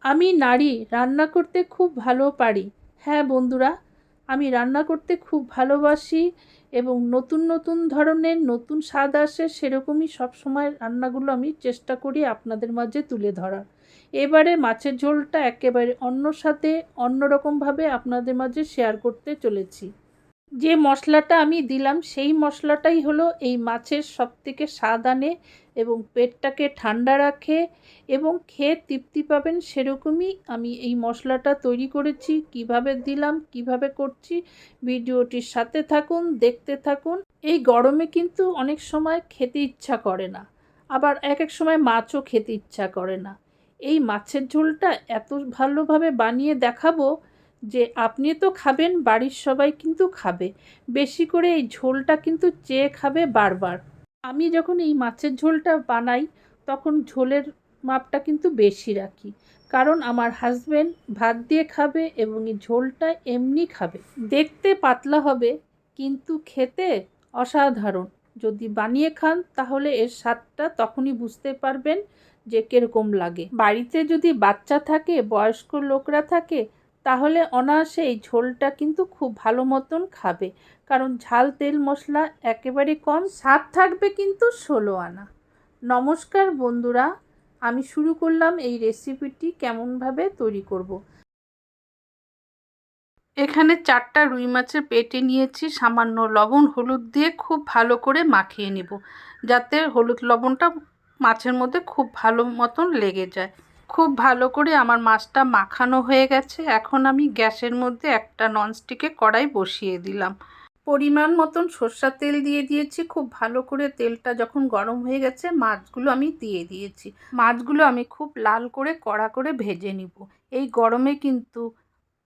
আমি নারী, রান্না করতে খুব ভালো পারি। হ্যাঁ বন্ধুরা, আমি রান্না করতে খুব ভালোবাসি এবং নতুন নতুন ধরনের নতুন স্বাদ আসে সেরকমই সবসময় রান্নাগুলো আমি চেষ্টা করি আপনাদের মাঝে তুলে ধরার। এবারে মাছের ঝোলটা একেবারে অন্য স্বাদে অন্যরকমভাবে আপনাদের মাঝে শেয়ার করতে চলেছি। যে মশলাটা আমি দিলাম সেই মশলাটাই হলো এই মাছের সবথেকে স্বাদ আনে এবং পেটটাকে ঠান্ডা রাখে এবং খেয়ে তৃপ্তি পাবেন সেরকমই আমি এই মশলাটা তৈরি করেছি। কিভাবে দিলাম, কিভাবে করছি, ভিডিওটির সাথে থাকুন, দেখতে থাকুন। এই গরমে কিন্তু অনেক সময় খেতে ইচ্ছা করে না, আবার এক এক সময় মাছও খেতে ইচ্ছা করে না। এই মাছের ঝোলটা এত ভালোভাবে বানিয়ে দেখাবো যে আপনি তো খাবেন, বাড়ির সবাই কিন্তু খাবে। বেশি করে এই ঝোলটা কিন্তু চেয়ে খাবে বারবার। আমি যখন এই মাছের ঝোলটা বানাই তখন ঝোলের মাপটা কিন্তু বেশি রাখি, কারণ আমার হাজবেন্ড ভাত দিয়ে খাবে এবং এই ঝোলটা এমনি খাবে। দেখতে পাতলা হবে কিন্তু খেতে অসাধারণ। যদি বানিয়ে খান তাহলে এর স্বাদটা তখনই বুঝতে পারবেন যে কীরকম লাগে। বাড়িতে যদি বাচ্চা থাকে, বয়স্ক লোকরা থাকে, তাহলে অনায়াসে এই ঝোলটা কিন্তু খুব ভালো মতন খাবে, কারণ ঝাল তেল মশলা একেবারে কম, স্বাদ থাকবে কিন্তু 16 আনা। নমস্কার বন্ধুরা, আমি শুরু করলাম এই রেসিপিটি কেমনভাবে তৈরি করব। এখানে 4টা রুই মাছের পেটি নিয়েছি। সামান্য লবণ হলুদ দিয়ে খুব ভালো করে মাখিয়ে নেব, যাতে হলুদ লবণটা মাছের মধ্যে খুব ভালো মতন লেগে যায়। খুব ভালো করে আমার মাছটা মাখানো হয়ে গেছে। এখন আমি গ্যাসের মধ্যে একটা ননস্টিকে কড়াই বসিয়ে দিলাম। পরিমাণ মতন সরষের তেল দিয়ে দিয়েছি। খুব ভালো করে তেলটা যখন গরম হয়ে গেছে মাছগুলো আমি দিয়ে দিয়েছি। মাছগুলো আমি খুব লাল করে কড়া করে ভেজে নিব। এই গরমে কিন্তু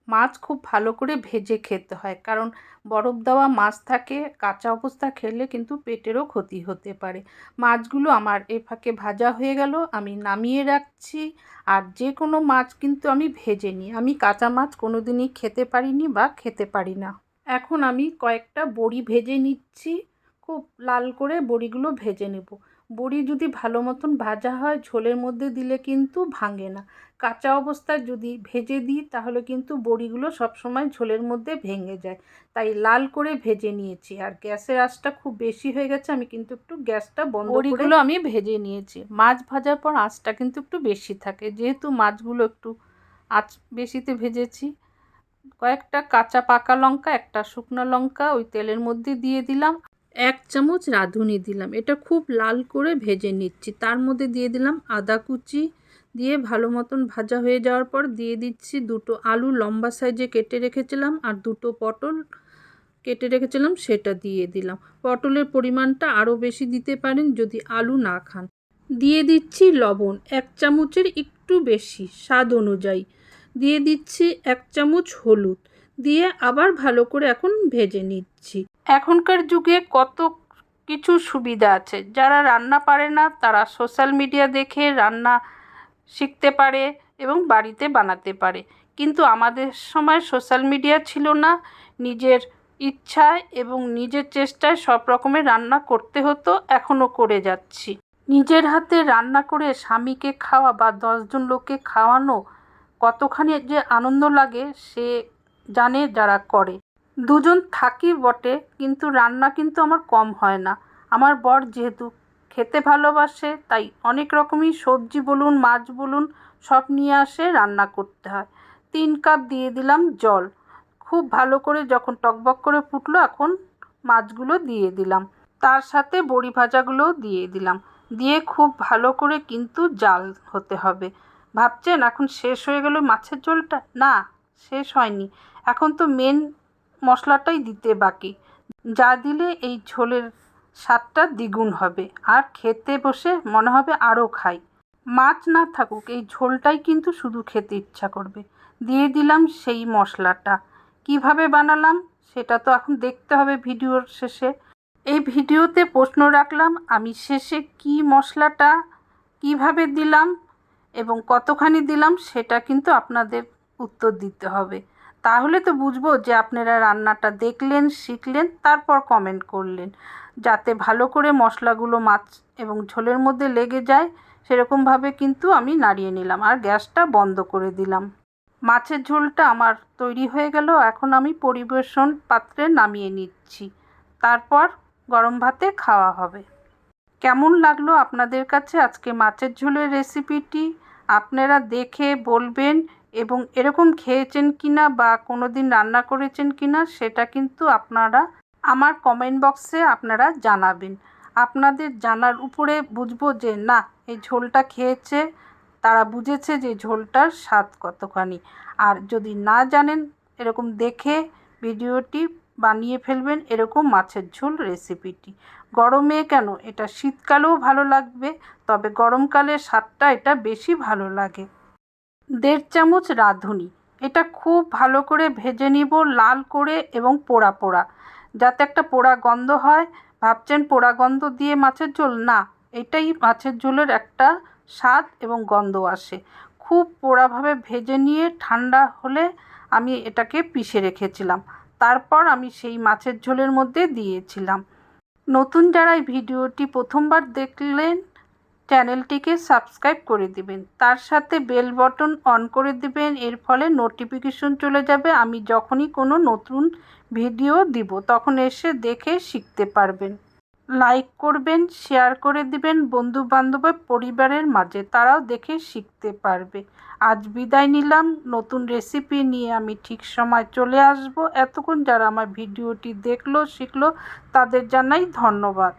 মাছ খুব ভালো করে ভেজে খেতে হয়, কারণ বরফ দেওয়া মাছ থাকে, কাঁচা অবস্থা খেলে কিন্তু পেটেরও ক্ষতি হতে পারে। মাছগুলো আমার এ ফাঁকে ভাজা হয়ে গেল, আমি নামিয়ে রাখছি। আর যে কোনো মাছ কিন্তু আমি ভেজে নিই, আমি কাঁচা মাছ কোনো দিনই খেতে পারিনি বা খেতে পারি না। এখন আমি কয়েকটা বড়ি ভেজে নিচ্ছি। খুব লাল করে বড়িগুলো ভেজে নেব। বড়ি যদি ভালো মতন ভাজা হয় ঝোলের মধ্যে দিলে কিন্তু ভাঙে না। কাঁচা অবস্থায় যদি ভেজে দিই তাহলে কিন্তু বড়িগুলো সবসময় ঝোলের মধ্যে ভেঙে যায়, তাই লাল করে ভেজে নিয়েছি। আর গ্যাসের আঁচটা খুব বেশি হয়ে গেছে, আমি কিন্তু একটু গ্যাসটা বন্ধ করে বড়িগুলো আমি ভেজে নিয়েছি। মাছ ভাজার পর আঁচটা কিন্তু একটু বেশি থাকে, যেহেতু মাছগুলো একটু আঁচ বেশিতে ভেজেছি। কয়েকটা কাঁচা পাকা লঙ্কা, একটা শুকনো লঙ্কা ওই তেলের মধ্যে দিয়ে দিলাম। 1 চামচ রাঁধুনি দিলাম, এটা খুব লাল করে ভেজে নিচ্ছি। তার মধ্যে দিয়ে দিলাম আদা কুচি, দিয়ে ভালো মতন ভাজা হয়ে যাওয়ার পর দিয়ে দিচ্ছি 2টো আলু লম্বা সাইজে কেটে রেখেছিলাম আর 2টো পটল কেটে রেখেছিলাম, সেটা দিয়ে দিলাম। পটলের পরিমাণটা আরও বেশি দিতে পারেন যদি আলু না খান। দিয়ে দিচ্ছি লবণ 1 চামচের একটু বেশি স্বাদ অনুযায়ী। দিয়ে দিচ্ছি 1 চামচ হলুদ, দিয়ে আবার ভালো করে এখন ভেজে নিচ্ছি। এখনকার যুগে কত কিছু সুবিধা আছে, যারা রান্না পারে না তারা সোশ্যাল মিডিয়া দেখে রান্না শিখতে পারে এবং বাড়িতে বানাতে পারে। কিন্তু আমাদের সময় সোশ্যাল মিডিয়া ছিল না, নিজের ইচ্ছায় এবং নিজের চেষ্টায় সব রকমের রান্না করতে হতো, এখনও করে যাচ্ছি। নিজের হাতে রান্না করে স্বামীকে খাওয়া বা 10 জন লোককে খাওয়ানো কতখানি যে আনন্দ লাগে সে জানে যারা করে। 2 জন থাকি বটে, কিন্তু রান্না কিন্তু আমার কম হয় না। আমার বর যেহেতু খেতে ভালোবাসে তাই অনেক রকমই সবজি বলুন মাছ বলুন সব নিয়ে আসে, রান্না করতে হয়। 3 কাপ দিয়ে দিলাম জল। খুব ভালো করে যখন টকবক করে ফুটলো এখন মাছগুলো দিয়ে দিলাম, তার সাথে বড়ি ভাজাগুলোও দিয়ে দিলাম। দিয়ে খুব ভালো করে কিন্তু জাল হতে হবে। ভাবছেন এখন শেষ হয়ে গেল মাছের ঝোলটা? না, শেষ হয়নি। এখন তো মেন মশলাটাই দিতে বাকি, যা দিলে এই ঝোলের স্বাদটা দ্বিগুণ হবে আর খেতে বসে মনে হবে আরও খাই। মাছ না থাকুক এই ঝোলটাই কিন্তু শুধু খেতে ইচ্ছা করবে। দিয়ে দিলাম সেই মশলাটা। কিভাবে বানালাম সেটা তো এখন দেখতে হবে ভিডিওর শেষে। এই ভিডিওতে প্রশ্ন রাখলাম আমি শেষে কি মশলাটা কিভাবে দিলাম এবং কতখানি দিলাম, সেটা কিন্তু আপনাদের উত্তর দিতে হবে। তাহলে তো বুঝবো যে আপনারা রান্নাটা দেখলেন, শিখলেন, তারপর কমেন্ট করলেন। যাতে ভালো করে মশলাগুলো মাছ এবং ঝোলের মধ্যে লেগে যায় সেরকমভাবে কিন্তু আমি নাড়িয়ে নিলাম আর গ্যাসটা বন্ধ করে দিলাম। মাছের ঝোলটা আমার তৈরি হয়ে গেল। এখন আমি পরিবেশন পাত্রে নামিয়ে নিচ্ছি, তারপর গরম ভাতে খাওয়া হবে। কেমন লাগলো আপনাদের কাছে আজকে মাছের ঝোলের রেসিপিটি? আপনারা দেখে বলবেন এবং এরকম খেয়েছেন কিনা বা কোনো দিন রান্না করেছেন কিনা সেটা কিন্তু আপনারা আমার কমেন্ট বক্সে আপনারা জানাবেন। আপনাদের জানার উপরে বুঝবো যে না, এই ঝোলটা খেয়েছে, তারা বুঝেছে যে ঝোলটার স্বাদ কতখানি। আর যদি না জানেন, এরকম দেখে ভিডিওটি বানিয়ে ফেলবেন এরকম মাছের ঝোল রেসিপিটি। গরমে কেন, এটা শীতকালেও ভালো লাগবে, তবে গরমকালে স্বাদটা এটা বেশি ভালো লাগে। 1.5 চামচ রাঁধুনি, এটা খুব ভালো করে ভেজে নিব লাল করে এবং পোড়া পোড়া, যাতে একটা পোড়া গন্ধ হয়। ভাবছেন পোড়া গন্ধ দিয়ে মাছের ঝোল? না, এটাই মাছের ঝোলের একটা স্বাদ এবং গন্ধ আসে। খুব পোড়াভাবে ভেজে নিয়ে ঠান্ডা হলে আমি এটাকে পিষে রেখেছিলাম, তারপর আমি সেই মাছের ঝোলের মধ্যে দিয়েছিলাম। নতুন যারা এই ভিডিওটি প্রথমবার দেখলেন, চ্যানেলটিকে সাবস্ক্রাইব করে দিবেন, তার সাথে বেল বটন অন করে দিবেন। এর ফলে নোটিফিকেশন চলে যাবে, আমি যখনই কোনো নতুন ভিডিও দিব তখন এসে দেখে শিখতে পারবেন। লাইক করবেন, শেয়ার করে দিবেন বন্ধু বান্ধব পরিবারের মাঝে, তারাও দেখে শিখতে পারবে। আজ বিদায় নিলাম, নতুন রেসিপি নিয়ে আমি ঠিক সময় চলে আসব। এতক্ষণ যারা আমার ভিডিওটি দেখলো শিখলো তাদের জানাই ধন্যবাদ।